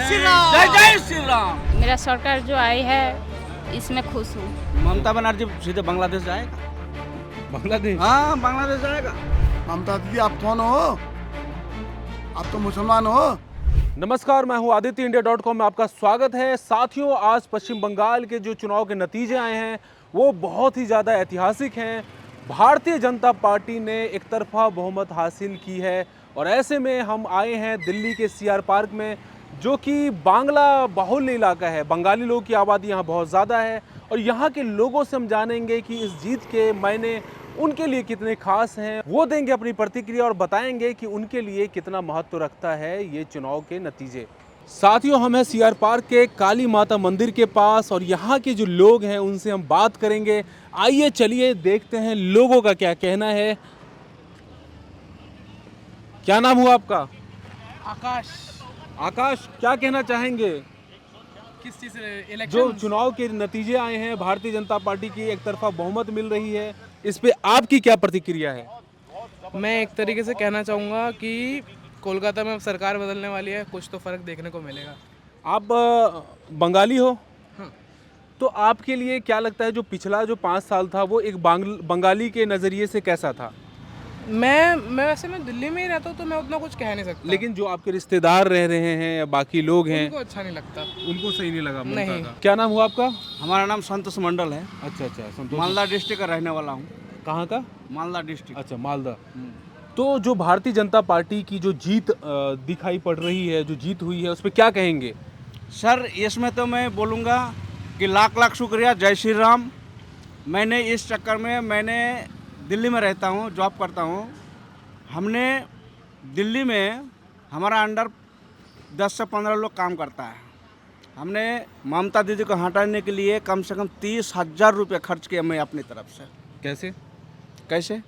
श्री राम, जय जय श्री राम। मेरा सरकार जो आई है इसमें खुश हूँ। ममता बनर्जी सीधे बांग्लादेश जाएगा। बांग्लादेश? हाँ, बांग्लादेश जाएगा। ममता दीदी आप कौन हो? आप तो मुसलमान हो। नमस्कार, मैं हूं आदित्य इंडिया.com में आपका स्वागत है। साथियों, आज पश्चिम बंगाल के जो चुनाव के नतीजे आए हैं वो बहुत ही ज़्यादा ऐतिहासिक हैं। भारतीय जनता पार्टी ने एक तरफा बहुमत हासिल की है और ऐसे में हम आए हैं दिल्ली के सीआर पार्क में, जो कि बांग्ला बाहुल्य इलाका है। बंगाली लोगों की आबादी यहाँ बहुत ज़्यादा है और यहाँ के लोगों से हम जानेंगे कि इस जीत के मायने उनके लिए कितने खास हैं। वो देंगे अपनी प्रतिक्रिया और बताएंगे कि उनके लिए कितना महत्व रखता है ये चुनाव के नतीजे। साथियों, हम हैं सीआर पार्क के काली माता मंदिर के पास और यहाँ के जो लोग हैं उनसे हम बात करेंगे। आइए चलिए देखते हैं लोगों का क्या कहना है। क्या नाम हुआ आपका? आकाश। आकाश, क्या कहना चाहेंगे? किस चीज से? इलेक्शन। जो चुनाव के नतीजे आए हैं, भारतीय जनता पार्टी की एक तरफा बहुमत मिल रही है, इस पे आपकी क्या प्रतिक्रिया है? मैं एक तरीके से कहना चाहूँगा कि कोलकाता में अब सरकार बदलने वाली है, कुछ तो फर्क देखने को मिलेगा। आप बंगाली हो? हाँ। तो आपके लिए क्या लगता है जो पिछला जो 5 साल था वो एक बंगाली के नज़रिए से कैसा था? मैं वैसे मैं दिल्ली में ही रहता हूँ तो मैं उतना कुछ कह नहीं सकता, लेकिन जो आपके रिश्तेदार रह रहे हैं या बाकी लोग हैं उनको अच्छा नहीं लगता। उनको सही नहीं लगा ममता नहीं। का। क्या नाम हुआ आपका? हमारा नाम संतोष मंडल है। अच्छा, संतोष। मालदा डिस्ट्रिक्ट का रहने वाला हूँ। कहाँ का? मालदा डिस्ट्रिक्ट। अच्छा, मालदा। तो जो भारतीय जनता पार्टी की जो जीत दिखाई पड़ रही है, जो जीत हुई है, उस पर क्या कहेंगे? सर, इसमें तो मैं बोलूँगा कि लाख लाख शुक्रिया, जय श्री राम। मैंने इस चक्कर में मैंने दिल्ली में रहता हूँ, जॉब करता हूँ। हमने दिल्ली में हमारा अंडर 10 से 15 लोग काम करता है। हमने ममता दीदी को हटाने के लिए कम से कम 30,000 रुपये खर्च किया मैं अपनी तरफ से। कैसे?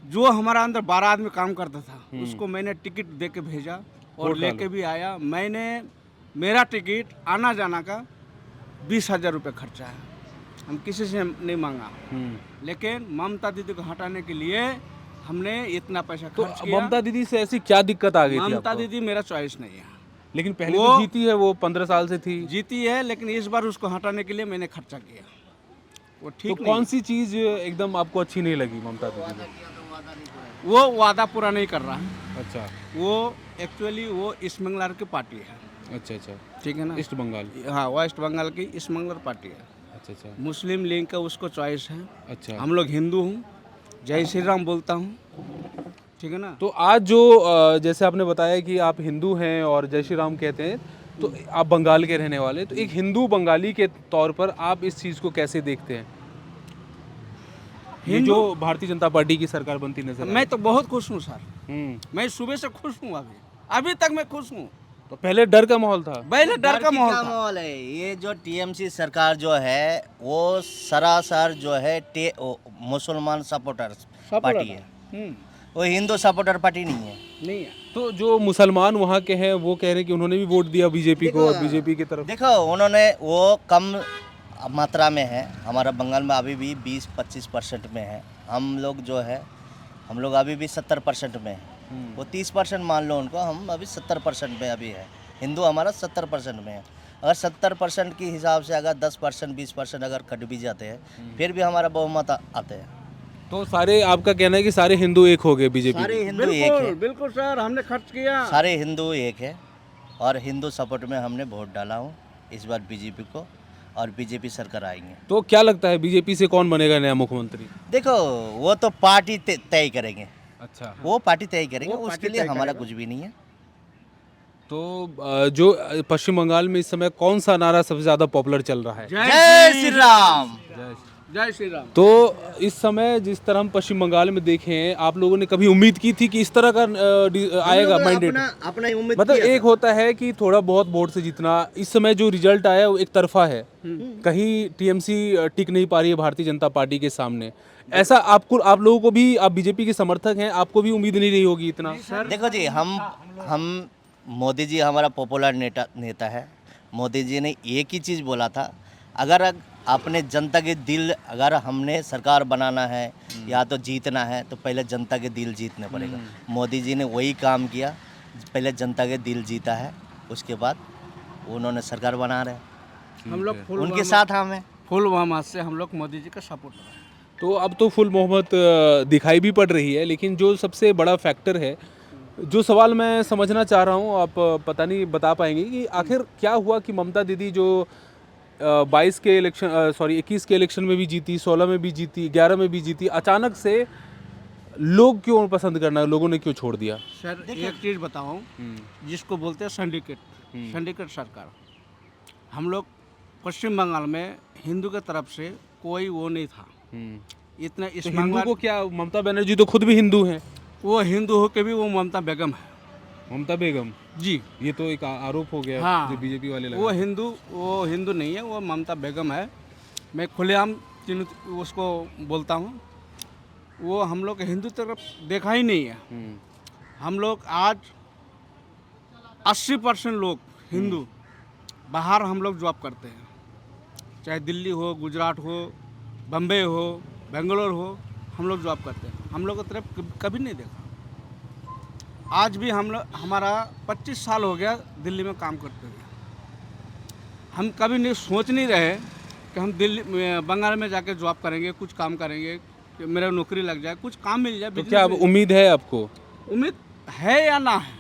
जो हमारा अंदर 12 आदमी काम करता था उसको मैंने टिकट दे के भेजा और लेके भी आया। मेरा टिकट आना जाना का 20,000 रुपये खर्चा है। हम किसी से नहीं मांगा, लेकिन ममता दीदी को हटाने के लिए हमने इतना पैसा तो खर्च किया। ममता दीदी से ऐसी क्या दिक्कत आ गई थी ममता आपको? दीदी मेरा चॉइस नहीं है। लेकिन पहले तो जीती है, वो 15 साल से थी। जीती है, लेकिन इस बार उसको हटाने के लिए मैंने खर्चा किया। वो ठीक तो नहीं। कौन सी चीज एकदम आपको अच्छी नहीं लगी ममता दीदी में? वो वादा पूरा नहीं कर रहा है। अच्छा, वो एक्चुअली वो ईस्ट बंगाल की पार्टी है। अच्छा, ठीक है ना? ईस्ट बंगाल। हाँ, वेस्ट बंगाल की ईस्ट बंगाल पार्टी है। अच्छा, मुस्लिम लीग का उसको चॉइस है। अच्छा। हम लोग हिंदू हूँ, जय श्री राम बोलता हूँ। ठीक है ना? तो आज जो जैसे आपने बताया कि आप हिंदू हैं और जय श्री राम कहते हैं, तो आप बंगाल के रहने वाले, तो एक हिंदू बंगाली के तौर पर आप इस चीज़ को कैसे देखते हैं? ये जो भारतीय जनता पार्टी की सरकार बनती नजर आई। मैं तो बहुत खुश हूँ सर। हम्म। मैं सुबह से खुश हूँ। अभी तक मैं खुश हूँ। तो पहले डर का माहौल था? पहले डर का माहौल था। माहौल है। ये जो टीएमसी सरकार जो है वो सरासर जो है मुसलमान सपोर्टर्स पार्टी है। वो हिंदू सपोर्टर पार्टी नहीं है। नहीं है। तो जो मुसलमान वहाँ के हैं वो कह रहे हैं कि उन्होंने भी वोट दिया बीजेपी को और बीजेपी की तरफ। देखो, उन्होंने वो कम मात्रा में है। हमारा बंगाल में अभी भी 20-25% में है। हम लोग अभी भी 70% में है। वो 30% मान लो उनको, हम अभी 70% में अभी है। हिंदू हमारा 70% में है। अगर 70% के हिसाब से अगर 10% 20% अगर कट भी जाते हैं फिर भी हमारा बहुमत आते हैं। तो सारे, आपका कहना है कि सारे हिंदू एक हो गए बीजेपी? सारे हिंदू एक है। बिल्कुल सर, हमने खर्च किया। सारे हिंदू एक है और हिंदू सपोर्ट में हमने वोट डाला हूँ इस बार बीजेपी को, और बीजेपी सरकार आएंगे। तो क्या लगता है बीजेपी से कौन बनेगा नया मुख्यमंत्री? देखो, वो तो पार्टी तय करेंगे। अच्छा। वो पार्टी तय करेंगे, वो उसके पार्टी लिए तय हमारा करेगा। कुछ भी नहीं है। तो जो पश्चिम बंगाल में इस समय कौन सा नारा सबसे ज़्यादा पॉपुलर चल रहा है? जय श्री राम। जय श्री राम। तो इस समय जिस तरह हम पश्चिम बंगाल में देखें, आप लोगों ने कभी उम्मीद की थी कि इस तरह का आएगा मैंडेट? अपना उम्मीद मतलब एक होता है कि थोड़ा बहुत वोट से जीतना, इस समय जो रिजल्ट आया वो एक तरफा है। कहीं टीएमसी टिक नहीं पा रही है भारतीय जनता पार्टी के सामने। ऐसा आप लोगों को भी, आप बीजेपी के समर्थक हैं, आपको भी उम्मीद नहीं रही होगी इतना? देखो जी, हम मोदी जी हमारा पॉपुलर नेता है। मोदी जी ने एक ही चीज़ बोला था, अगर अपने जनता के दिल, अगर हमने सरकार बनाना है या तो जीतना है तो पहले जनता के दिल जीतने पड़ेगा। मोदी जी ने वही काम किया, पहले जनता के दिल जीता है, उसके बाद उन्होंने सरकार बना रहे हैं, हम लोग उनके साथ हम हैं। फुल मोहम्मद से हम लोग मोदी जी का सपोर्ट है। तो अब तो फुल मोहम्मद दिखाई भी पड़ रही है, लेकिन जो सबसे बड़ा फैक्टर है, जो सवाल मैं समझना चाह रहा हूँ, आप पता नहीं बता पाएंगे कि आखिर क्या हुआ कि ममता दीदी जो 22 के इलेक्शन 21 के इलेक्शन में भी जीती, 16 में भी जीती, 11 में भी जीती, अचानक से लोग क्यों पसंद करना, लोगों ने क्यों छोड़ दिया? सर एक चीज़ बताऊं, जिसको बोलते हैं सिंडिकेट, सिंडिकेट सरकार। हम लोग पश्चिम बंगाल में हिंदू के तरफ से कोई वो नहीं था इतना। इस तो हिंदू बंगाल को क्या, ममता बनर्जी तो खुद भी हिंदू हैं। वो हिंदू हो के भी वो ममता बेगम है ममता बेगम जी। ये तो एक आरोप हो गया हाँ, जो बीजेपी वाले वो लगा। हिंदू नहीं है, वो ममता बेगम है। मैं खुलेआम उसको बोलता हूँ, वो हम लोग हिंदू तरफ देखा ही नहीं है। हम लोग आज 80% लोग हिंदू बाहर हम लोग जॉब करते हैं, चाहे दिल्ली हो, गुजरात हो, बम्बई हो, बेंगलोर हो, हम लोग जॉब करते हैं। हम लोग की तरफ कभी नहीं देखा। आज भी हमारा 25 साल हो गया दिल्ली में काम करते हुए। हम कभी नहीं सोच नहीं रहे कि हम दिल्ली बंगाल में जाके जॉब करेंगे, कुछ काम करेंगे, कि मेरा नौकरी लग जाए, कुछ काम मिल जाए। तो क्या अब उम्मीद है आपको? उम्मीद है या ना है,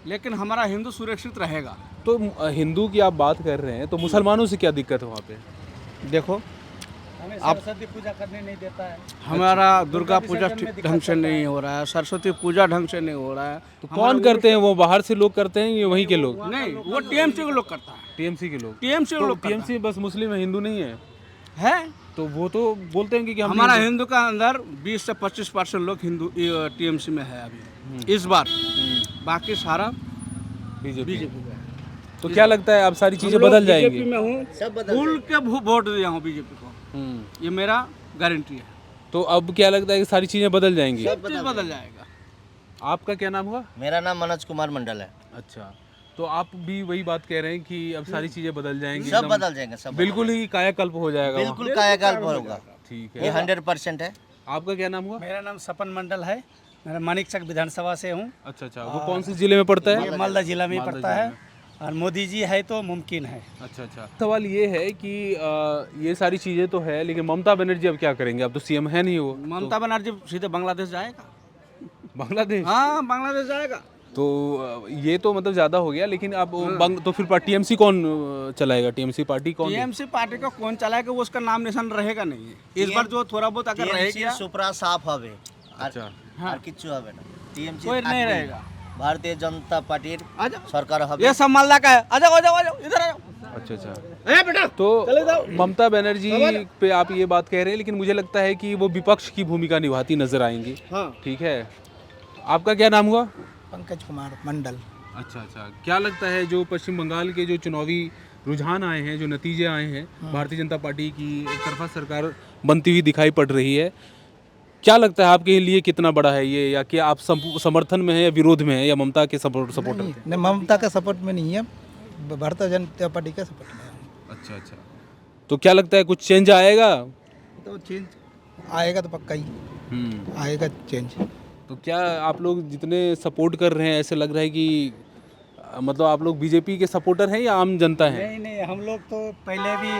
लेकिन हमारा हिंदू सुरक्षित रहेगा। तो हिंदू की आप बात कर रहे हैं, तो मुसलमानों से क्या दिक्कत है वहाँ पे? देखो, आप सरस्वती पूजा करने नहीं देता है। हमारा दुर्गा पूजा ठीक ढंग से नहीं हो रहा है, सरस्वती पूजा ढंग से नहीं हो रहा है। तो कौन करते हैं? वो बाहर से लोग करते हैं या वहीं के लोग? नहीं, वो टीएमसी के लोग करता है। टीएमसी के लोग? टीएमसी के लोग टीएमसी बस मुस्लिम है, हिंदू नहीं है? है। तो वो तो बोलते हैं कि हम हमारा हिंदू का अंदर 20 से 25% लोग हिंदू टीएमसी में है अभी इस बार, बाकी सारा बीजेपी। बीजेपी में है। तो क्या लगता है अब सारी चीजें बदल जाएंगी? बीजेपी में हूँ, भूल के वोट दिया हूँ बीजेपी को, ये मेरा गारंटी है। तो अब क्या लगता है कि सारी चीजें बदल जाएंगी? सब चीज बदल जाएगा। आपका क्या नाम हुआ? मेरा नाम मनोज कुमार मंडल है। अच्छा, तो आप भी वही बात कह रहे हैं कि अब सारी चीजें बदल जाएंगी? सब एकदम बदल जाएंगे, सब बिल्कुल ही कायाकल्प हो जाएगा वहाँ? बिल्कुल कायाकल्प होगा, ठीक ये है। 100% है। आपका क्या नाम हुआ? मेरा नाम सपन मंडल है, मैं मानिकचक विधानसभा से हूँ। अच्छा अच्छा, वो कौन से जिले में पड़ता है? ये मालदा जिला में ही मालदा पड़ता जिला है, और मोदी जी है तो मुमकिन है। अच्छा अच्छा। सवाल ये है कि ये सारी चीज़ें तो है, लेकिन ममता बनर्जी अब क्या करेंगे? अब तो सीएम है नहीं वो। ममता बनर्जी सीधे बांग्लादेश जाएगा। बांग्लादेश? हाँ, बांग्लादेश जाएगा। तो ये तो मतलब ज़्यादा हो गया, लेकिन अब तो फिर टीएमसी कौन चलाएगा? टीएमसी पार्टी कौन? टीएमसी पार्टी का कौन चलाएगा, वो उसका नाम निशान रहेगा नहीं है। इस बार जो थोड़ा बहुत अगर रह गया, सुपरा साफ हवे। अच्छा, আর কিছু হবে না। टीएमसी कोई नहीं रहेगा। भारतीय जनता पार्टीर सरकार হবে। ये सब मालदा का है। आ जाओ आ जाओ आ जाओ, इधर आ जाओ। अच्छा अच्छा। ए बेटा, तो ममता बनर्जी पे आप ये बात कह रहे हैं, लेकिन मुझे लगता है कि वो विपक्ष की भूमिका निभाती नजर आएंगी। हाँ। ठीक है। आपका क्या नाम हुआ? पंकज कुमार मंडल। अच्छा अच्छा, क्या लगता है जो पश्चिम बंगाल के जो चुनावी रुझान आए हैं, जो नतीजे आए हैं, भारतीय जनता पार्टी की एक तरफा सरकार बनती हुई दिखाई पड़ रही है, क्या लगता है आपके लिए कितना बड़ा है ये, या कि आप समर्थन में है या विरोध में है, या ममता के सपोर्टर? नहीं, ममता का सपोर्ट में नहीं है, भारतीय जनता पार्टी का सपोर्ट में है। अच्छा अच्छा, तो क्या लगता है कुछ चेंज आएगा? तो चेंज आएगा तो पक्का ही आएगा चेंज। तो क्या आप लोग जितने सपोर्ट कर रहे हैं, ऐसे लग रहा है कि मतलब आप लोग बीजेपी के सपोर्टर हैं या आम जनता है? नहीं नहीं, हम लोग तो पहले भी,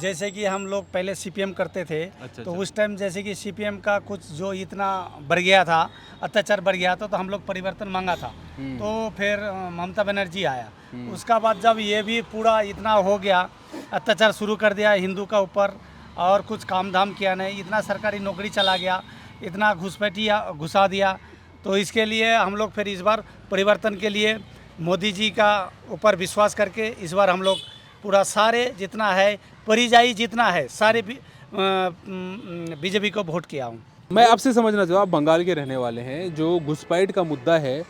जैसे कि हम लोग पहले सीपीएम करते थे, अच्छा, तो उस टाइम जैसे कि सीपीएम का कुछ जो इतना बढ़ गया था, अत्याचार बढ़ गया था, तो हम लोग परिवर्तन मांगा था। तो फिर ममता बनर्जी आया। उसका बाद जब ये भी पूरा इतना हो गया, अत्याचार शुरू कर दिया हिंदू का ऊपर, और कुछ काम धाम किया नहीं, इतना सरकारी नौकरी चला गया, इतना घुसपैठिया घुसा दिया, तो इसके लिए हम लोग फिर इस बार परिवर्तन के लिए मोदी जी का ऊपर विश्वास करके इस बार हम लोग पूरा सारे जितना है परिजाई जितना है सारे बीजेपी को वोट किया हूँ। मैं आपसे समझना चाहूँ, आप बंगाल के रहने वाले हैं, जो घुसपैठ का मुद्दा है,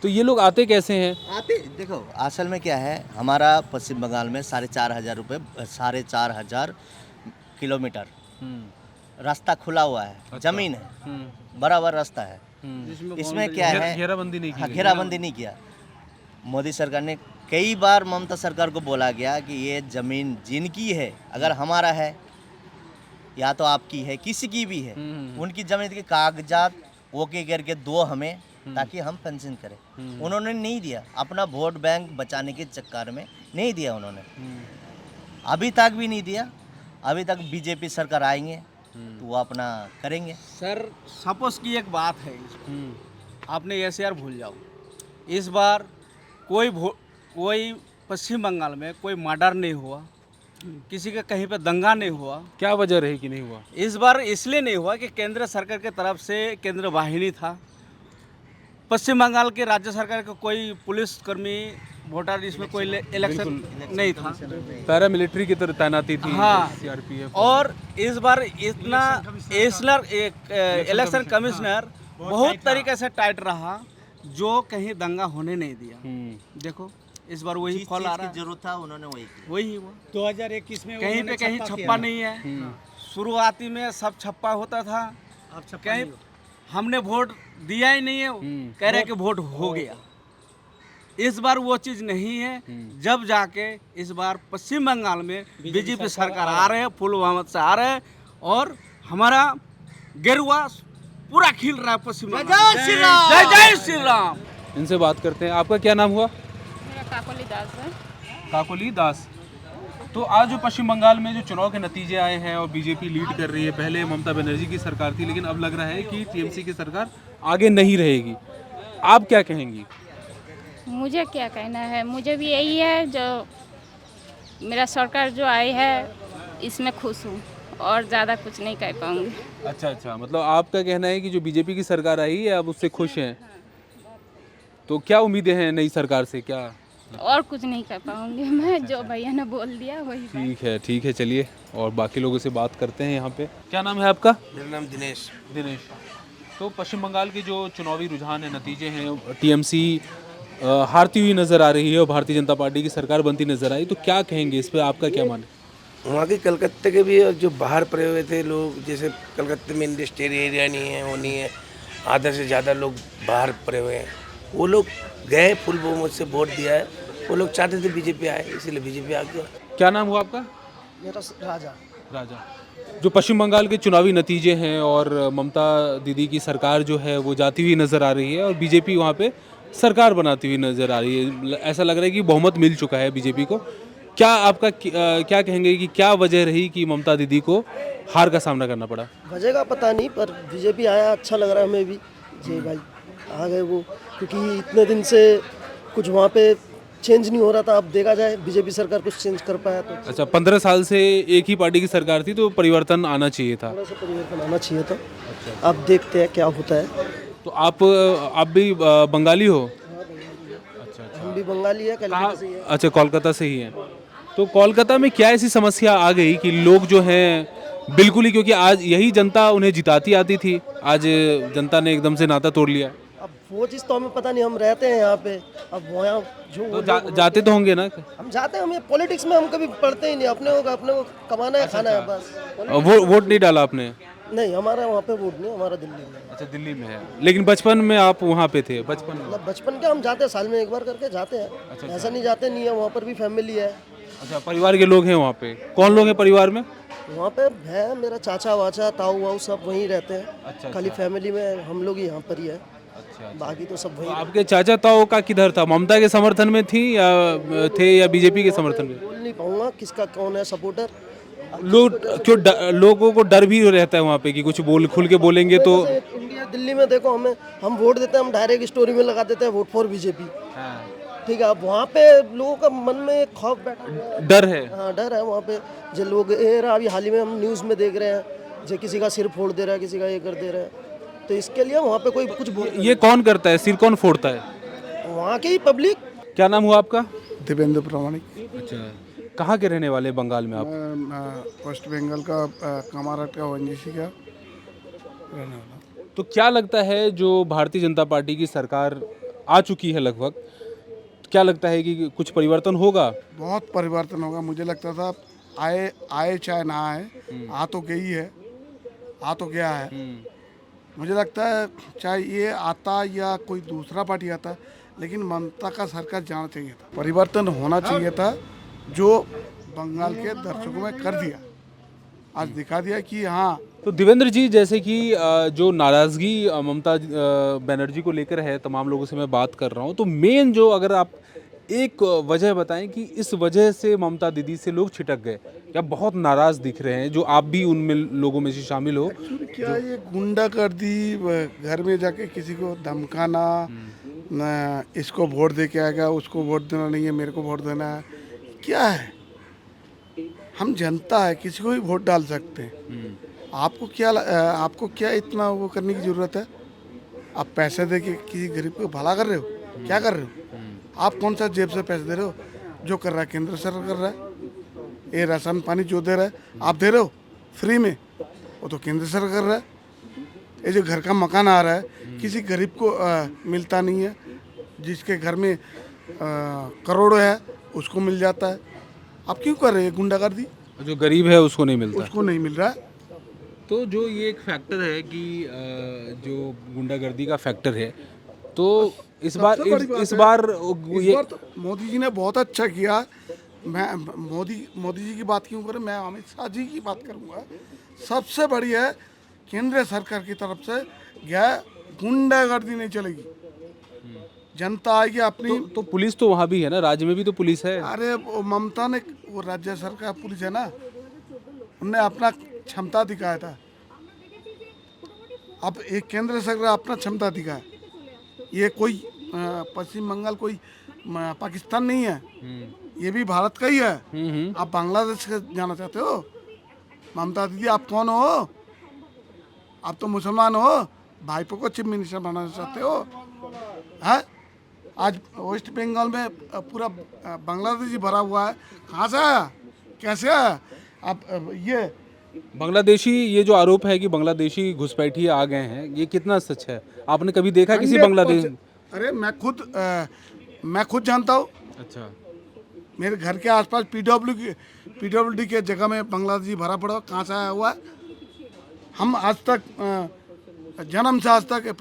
तो ये लोग आते कैसे हैं? आते देखो, असल में क्या है, हमारा पश्चिम बंगाल में 4,500 रुपये 4,500 किलोमीटर रास्ता खुला हुआ है, जमीन है, बराबर रास्ता है। इसमें क्या है, घेराबंदी नहीं की हाँ, गई। घेराबंदी नहीं किया। मोदी सरकार ने कई बार ममता सरकार को बोला गया कि ये ज़मीन जिनकी है, अगर हमारा है या तो आपकी है, किसी की भी है, उनकी ज़मीन के कागजात ओके करके दो हमें, ताकि हम पेंशन करें। उन्होंने नहीं दिया, अपना वोट बैंक बचाने के चक्कर में नहीं दिया उन्होंने, अभी तक भी नहीं दिया। अभी तक बीजेपी सरकार आएंगे तो वो अपना करेंगे। सर सपोज की एक बात है, आपने एसआर भूल जाओ, इस बार कोई पश्चिम बंगाल में कोई मर्डर नहीं हुआ, किसी का कहीं पे दंगा नहीं हुआ। क्या वजह रही कि नहीं हुआ? इस बार इसलिए नहीं हुआ कि केंद्र सरकार की तरफ से केंद्र वाहिनी था। पश्चिम बंगाल के राज्य सरकार का कोई पुलिसकर्मी वोटर इसमें कोई इलेक्शन नहीं था, पैरामिलिट्री की तरह तैनाती थी। हाँ। सीआरपीएफ। और इस बार इतना इलेक्शन कमिश्नर बहुत तरीके से टाइट रहा, जो कहीं दंगा होने नहीं दिया। देखो इस बार वही फल आ रहा है, जरूरत था उन्होंने वही हुआ। 2021 में कहीं पे कहीं छप्पा नहीं है, शुरुआती में सब छप्पा होता था, अब छप्पा कहीं नहीं हुआ। हमने वोट दिया ही नहीं है, कह रहे कि वोट हो गया। इस बार वो चीज़ नहीं है। जब जाके इस बार पश्चिम बंगाल में बीजेपी सरकार आ रहे हैं, फुल बहुमत से आ रहे हैं, और हमारा गेरुआ पूरा खिल रहा है पश्चिम बंगाल। जय श्री राम। जय जय श्री राम। इनसे बात करते हैं। आपका क्या नाम हुआ? मेरा काकोली दास है। काकोली दास। तो आज जो पश्चिम बंगाल में जो चुनाव के नतीजे आए हैं और बीजेपी लीड कर रही है, पहले ममता बनर्जी की सरकार थी, लेकिन अब लग रहा है कि टीएमसी की सरकार आगे नहीं रहेगी। आप क्या कहेंगी? मुझे क्या कहना है, मुझे भी यही है, जो मेरा सरकार जो आई है इसमें खुश हूँ, और ज़्यादा कुछ नहीं कह पाऊँगी। अच्छा, मतलब आपका कहना है कि जो बीजेपी की सरकार आई है आप उससे खुश हैं, तो क्या उम्मीदें हैं नई सरकार से? क्या और कुछ नहीं कह पाऊँगी मैं, जो भैया ने बोल दिया वही। ठीक है, चलिए और बाकी लोगों से बात करते हैं यहाँ पे। क्या नाम है आपका? मेरा नाम दिनेश। तो पश्चिम बंगाल के जो चुनावी रुझान है, नतीजे हैं, टीएमसी हारती हुई नज़र आ रही है और भारतीय जनता पार्टी की सरकार बनती नज़र आई, तो क्या कहेंगे इस पर? आपका क्या मान है? वहाँ के कलकत्ते के भी जो बाहर पड़े हुए थे लोग, जैसे कलकत्ते में इंडस्ट्रियल एरिया नहीं है, वो नहीं है, आधा से ज़्यादा लोग बाहर पड़े हुए हैं, वो लोग गए, फुल बहुमत से वोट दिया है। वो लोग चाहते थे बीजेपी आए, इसीलिए बीजेपी आ गया। क्या नाम हुआ आपका? मेरा राजा। जो पश्चिम बंगाल के चुनावी नतीजे हैं और ममता दीदी की सरकार जो है वो जाती हुई नज़र आ रही है और बीजेपी वहाँ पे सरकार बनाती हुई नज़र आ रही है, ऐसा लग रहा है कि बहुमत मिल चुका है बीजेपी को। क्या आपका क्या कहेंगे कि क्या वजह रही कि ममता दीदी को हार का सामना करना पड़ा? वजह का पता नहीं, पर बीजेपी आया अच्छा लग रहा है हमें भी। जी भाई आ गए वो, क्योंकि इतने दिन से कुछ वहाँ पे चेंज नहीं हो रहा था। अब देखा जाए बीजेपी सरकार कुछ चेंज कर पाया तो। अच्छा, 15 साल से एक ही पार्टी की सरकार थी, तो परिवर्तन आना चाहिए था। थोड़ा सा परिवर्तन आना चाहिए था। अब देखते हैं क्या होता है। तो आप भी बंगाली हो? हम भी बंगाली है, कलकत्ता से ही है। अच्छा, कोलकाता से ही हैं। तो कोलकाता में क्या ऐसी समस्या आ गई कि लोग जो हैं बिल्कुल ही, क्योंकि आज यही जनता उन्हें जिताती आती थी, आज जनता ने एकदम से नाता तोड़ लिया। अब वो चीज़ तो हमें पता नहीं, हम रहते हैं यहाँ पे। अब वहाँ जो तो जाते तो होंगे ना? हम जाते हैं, हमें पॉलिटिक्स में हम कभी पढ़ते ही नहीं। अपने को कमाना है, खाना है बस। वोट नहीं डाला आपने? नहीं, हमारा वहाँ पे वोट नहीं, हमारा दिल्ली में। अच्छा, दिल्ली में है, लेकिन बचपन में आप वहाँ पे थे? बचपन में मतलब बचपन के हम जाते हैं, साल में एक बार करके जाते हैं। ऐसा नहीं जाते नहीं है, वहाँ पर भी फैमिली है। अच्छा, परिवार के लोग हैं वहाँ पे? कौन लोग हैं परिवार में? वहाँ पे है मेरा चाचा वाचा, ताऊ वाऊ सब वहीं रहते हैं। खाली फैमिली में हम लोग ही यहाँ पर ही है। बाकी तो सब वहीं। आपके चाचा ताऊ का किधर था? ममता के समर्थन में थी या बीजेपी के समर्थन में? बोल नहीं पाऊंगा किसका कौन है सपोर्टर। लोगों को डर भी रहता है वहाँ पे कि कुछ खुल के बोलेंगे तो। इंडिया दिल्ली में देखो, हम वोट देते हैं, हम डायरेक्ट स्टोरी में लगा देते हैं वोट फॉर बीजेपी। ठीक है, अब वहाँ पे लोगों का मन में एक खौफ बैठा, डर है। हाँ, डर है वहाँ पे। जो लोग अभी हाल ही में हम न्यूज़ में देख रहे हैं, जो किसी का सिर फोड़ दे रहा है, किसी का ये कर दे रहा है, तो इसके लिए वहाँ पे कोई कुछ ये कौन करता है? सिर कौन फोड़ता है? वहाँ की पब्लिक। क्या नाम हुआ आपका? दिव्येंद्र प्रामाणिक। अच्छा, कहाँ के रहने वाले बंगाल में आप? वेस्ट बंगाल का कामारहाट का ओएनजीसी का रहने वाला। तो क्या लगता है, जो भारतीय जनता पार्टी की सरकार आ चुकी है लगभग, क्या लगता है कि कुछ परिवर्तन होगा? बहुत परिवर्तन होगा। मुझे लगता था आए चाहे ना आए, आ तो गई है, आ तो गया है। मुझे लगता है चाहे ये आता या कोई दूसरा पार्टी आता, लेकिन ममता का सरकार जाना चाहिए था, परिवर्तन होना चाहिए था, जो बंगाल के दर्शकों में कर दिया। आज दिखा दिया कि हाँ तो देवेंद्र जी, जैसे कि जो नाराज़गी ममता बनर्जी को लेकर है, तमाम लोगों से मैं बात कर रहा हूँ, तो मेन जो अगर आप एक वजह बताएं कि इस वजह से ममता दीदी से लोग छिटक गए या बहुत नाराज़ दिख रहे हैं, जो आप भी उनमें लोगों में से शामिल हो। क्या ये गुंडागर्दी, घर में जाके किसी को धमकाना, न इसको वोट दे के आएगा, उसको वोट देना नहीं है, मेरे को वोट देना है, क्या है? हम जनता है, किसी को भी वोट डाल सकते हैं। आपको क्या इतना वो करने की ज़रूरत है? आप पैसे दे के किसी गरीब को भला कर रहे हो? क्या कर रहे हो? आप कौन सा जेब से पैसे दे रहे हो? जो कर रहा है केंद्र सरकार कर रहा है। ये राशन पानी जो दे रहा है आप दे रहे हो फ्री में, वो तो केंद्र सरकार कर रहा है। ये जो घर का मकान आ रहा है किसी गरीब को मिलता नहीं है, जिसके घर में करोड़ों है उसको मिल जाता है। आप क्यों कर रहे हैं गुंडागर्दी? जो गरीब है उसको नहीं मिलता, उसको नहीं मिल रहा है। तो जो ये एक फैक्टर है कि जो गुंडागर्दी का फैक्टर है, तो इस बार ये तो मोदी जी ने बहुत अच्छा किया। मैं मोदी जी की बात क्यों करें, मैं अमित शाह जी की बात करूंगा। सबसे बड़ी है केंद्र सरकार की तरफ से क्या, गुंडागर्दी नहीं चलेगी। जनता आएगी अपनी। तो पुलिस तो वहाँ भी है ना, राज्य में भी तो पुलिस है। अरे वो ममता ने, वो राज्य सरकार पुलिस है ना, उनने अपना क्षमता दिखाया था। अब एक केंद्र सरकार अपना क्षमता दिखाए। ये कोई पश्चिम बंगाल कोई पाकिस्तान नहीं है, ये भी भारत का ही है। आप बांग्लादेश के जाना चाहते हो? ममता दीदी आप कौन हो? आप तो मुसलमान हो, भाईपो को चीफ मिनिस्टर बनाना चाहते हो? है आज वेस्ट बंगाल में पूरा बांग्लादेशी भरा हुआ है। कहाँ से आया, कैसे आया? आप ये बांग्लादेशी, ये जो आरोप है कि बांग्लादेशी घुसपैठिए आ गए हैं, ये कितना सच है? आपने कभी देखा किसी बांग्लादेश? अरे मैं खुद जानता हूँ। अच्छा, मेरे घर के आसपास पीडब्ल्यूडी के जगह में बांग्लादेशी भरा पड़ा। कहाँ से आया हुआ है? हम आज तक जन्म से आज तक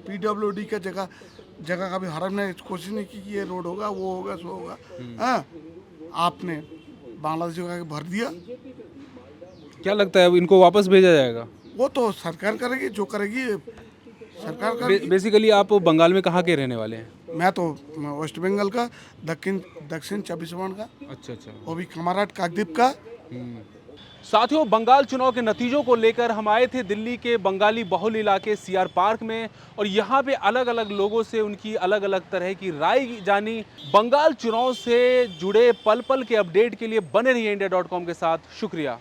पीडब्ल्यूडी के जगह का भी हड़प ने कोशिश नहीं की कि ये रोड होगा, वो होगा, सो होगा। हाँ, आपने बांग्लादेशियों का भर दिया। क्या लगता है अब इनको वापस भेजा जाएगा? वो तो सरकार करेगी, जो करेगी सरकार करेगी। बेसिकली आप बंगाल में कहाँ के रहने वाले हैं? मैं तो वेस्ट बंगाल का, दक्षिण 24 का। अच्छा, वो भी कमाराट काकद्वीप का। साथियों, बंगाल चुनाव के नतीजों को लेकर हम आए थे दिल्ली के बंगाली बहुल इलाके सीआर पार्क में, और यहाँ पे अलग अलग लोगों से उनकी अलग अलग तरह की राय जानी। बंगाल चुनाव से जुड़े पल पल के अपडेट के लिए बने रहिए इंडिया.com के साथ। शुक्रिया।